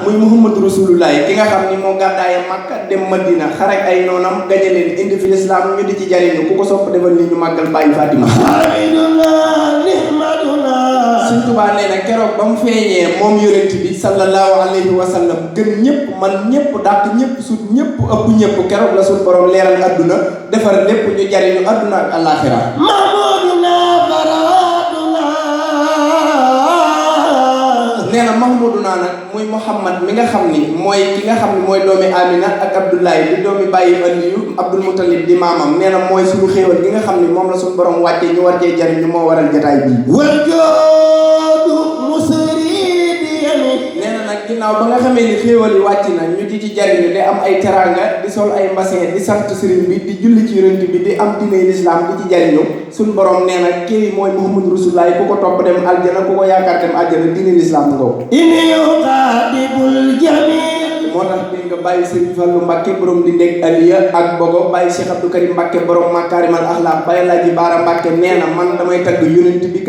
muy Muhammadu Rasulullah ki nga xam ni moo gàddaaye Makka dem Madina xarek ay noonam gañe leen indi fi lislaam ñu di ci jariñu ku ko sopp defal ni ñu màggal bàyyi Fatima. Sëñ Tuubaa nee na keroog ba mu feeñee moom yonent bi sallallahu alayhi wa sallam gën ñëpp man ñëpp dàq ñëpp sut ñëpp ëpp ñëpp keroog la suñu borom leeral adduna defar lépp ñu jariñu adduna ak àllaaxira. nee na Mahmuduna nag muy Muhammad mi nga xam ni mooy ki nga xam ni mooy doomi Amina ak Abdullahi di doomi bàyyi Aliyu Abdul Mutalib di maamam nee na mooy suñu xéewal gi nga xam ni moom la suñu borom wàccee ñu war cee jariñu moo waral jataay bii. nee na nag ginnaaw ba nga xamee ni xéewal yi wàcc na ñu di ci jariñu di am ay teranga di sol ay mbasin di sant sëriñ bi di julli ci yonent bi di am diine lislaam di ci jariñu suñu borom nee na kii mooy Muhammadu Rasulullah ku ko topp dem aljana ku ko yaakaar dem aljana diine lislaam ngoo moo tax dégg nga bàyyi Serigne Fallou Mbacke borom di ndeg Aliya ak Bogo bàyyi Cheikh Abdou Karim Mbacke borom Makarimal Akhlaq bàyyi Laaji Baara Mbacke nee na man damay tagg yonent bi